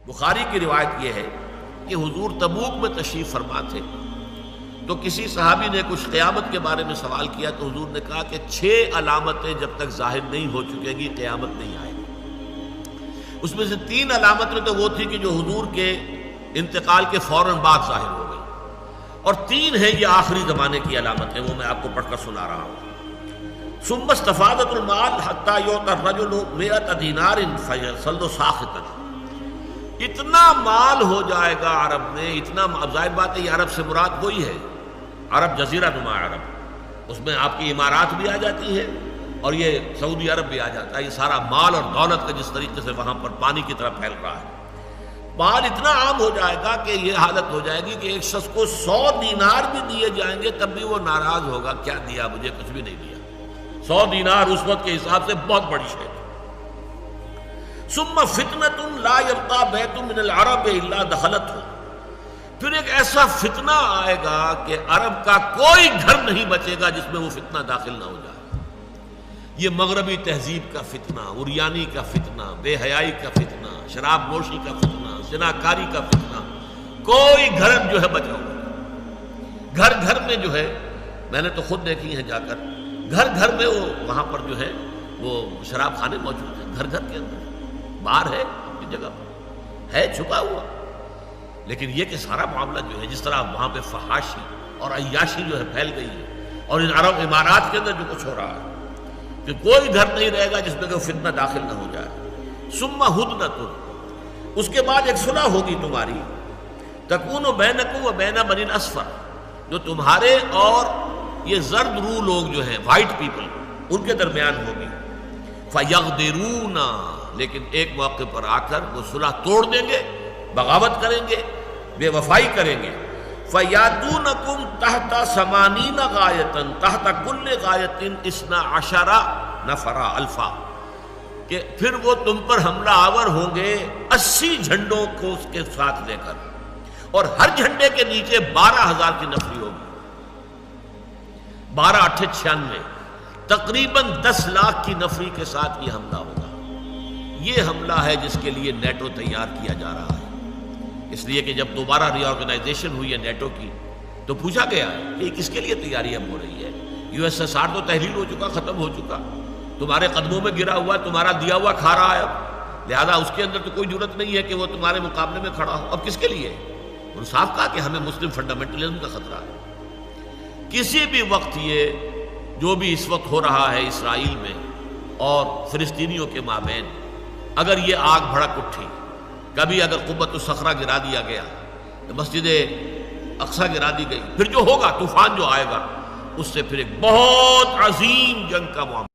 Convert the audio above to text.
بخاری کی روایت یہ ہے کہ حضور تبوک میں تشریف فرما تھے، تو کسی صحابی نے کچھ قیامت کے بارے میں سوال کیا تو حضور نے کہا کہ 6 علامتیں جب تک ظاہر نہیں ہو چکیں گی قیامت نہیں آئے گی۔ اس میں سے 3 علامتیں تو وہ تھی کہ جو حضور کے انتقال کے فوراً بعد ظاہر ہو گئی، اور 3 ہیں یہ آخری زمانے کی علامتیں، وہ میں آپ کو پڑھ کر سنا رہا ہوں۔ ثم استفادت المال حتى يعطى الرجل 100 دینار فيصل ساخطا، اتنا مال ہو جائے گا عرب میں، اتنا ظاہر بات ہے یہ عرب سے مراد وہی ہے، عرب جزیرہ نما عرب، اس میں آپ کی امارات بھی آ جاتی ہے اور یہ سعودی عرب بھی آ جاتا ہے، یہ سارا مال اور دولت کا جس طریقے سے وہاں پر پانی کی طرح پھیل رہا ہے، مال اتنا عام ہو جائے گا کہ یہ حالت ہو جائے گی کہ ایک شخص کو 100 دینار بھی دیے جائیں گے تب بھی وہ ناراض ہوگا، کیا دیا مجھے، کچھ بھی نہیں دیا۔ 100 دینار اس وقت کے حساب سے بہت بڑی شے ہے۔ ثم فتنة لا يبقى بیت من العرب الا دخلته، پھر ایک ایسا فتنہ آئے گا کہ عرب کا کوئی گھر نہیں بچے گا جس میں وہ فتنہ داخل نہ ہو جائے۔ یہ مغربی تہذیب کا فتنہ، عریانی کا فتنہ، بے حیائی کا فتنہ، شراب نوشی کا فتنہ، زناکاری کا فتنہ، کوئی گھر جو ہے بچا ہوا، گھر گھر میں جو ہے، میں نے تو خود دیکھی ہیں جا کر، گھر گھر میں وہ وہاں پر جو ہے وہ شراب خانے موجود ہیں، گھر گھر کے اندر، باہر ہے اپنی جگہ پر ہے چھپا ہوا، لیکن یہ کہ سارا معاملہ جو ہے جس طرح وہاں پہ فحاشی اور عیاشی جو ہے پھیل گئی ہے، اور ان عرب امارات کے اندر جو کچھ ہو رہا ہے کہ کوئی گھر نہیں رہے گا جس میں کہ فتنہ داخل نہ ہو جائے۔ ثم ہدنۃ، اس کے بعد ایک صلح ہوگی تمہاری، تکون بینکم و بین بنی الاصفر، جو تمہارے اور یہ زرد رو لوگ جو ہیں وائٹ پیپل ان کے درمیان ہوگی۔ فیغدرون، لیکن ایک موقع پر آ کر وہ صلح توڑ دیں گے، بغاوت کریں گے، بے وفائی کریں گے۔ فیاتونکم تحت 80 غایۃ، تحت کل غایۃ 12 نفرا الفا، کہ پھر وہ تم پر حملہ آور ہوں گے 80 جھنڈوں کو اس کے ساتھ لے کر، اور ہر جھنڈے کے نیچے 12,000 کی نفری ہوگی، 12 8 96، تقریباً 10 لاکھ کی نفری کے ساتھ یہ حملہ ہوگا۔ یہ حملہ ہے جس کے لیے نیٹو تیار کیا جا رہا ہے، اس لیے کہ جب دوبارہ ری آرگنائزیشن ہوئی ہے نیٹو کی تو پوچھا گیا کہ کس کے لیے تیاری اب ہو رہی ہے، USSR تو تحلیل ہو چکا، ختم ہو چکا، تمہارے قدموں میں گرا ہوا، تمہارا دیا ہوا کھا رہا ہے اب، لہذا اس کے اندر تو کوئی ضرورت نہیں ہے کہ وہ تمہارے مقابلے میں کھڑا ہو، اب کس کے لیے؟ انہوں نے صاف کہا کہ ہمیں مسلم فنڈامنٹلزم کا خطرہ ہے۔ کسی بھی وقت یہ جو بھی اس وقت ہو رہا ہے اسرائیل میں اور فلسطینیوں کے مابین، اگر یہ آگ بھڑک اٹھی، کبھی اگر قبۃ الصخرہ گرا دیا گیا، مسجد اقصی گرا دی گئی، پھر جو ہوگا طوفان جو آئے گا اس سے پھر ایک بہت عظیم جنگ کا معاملہ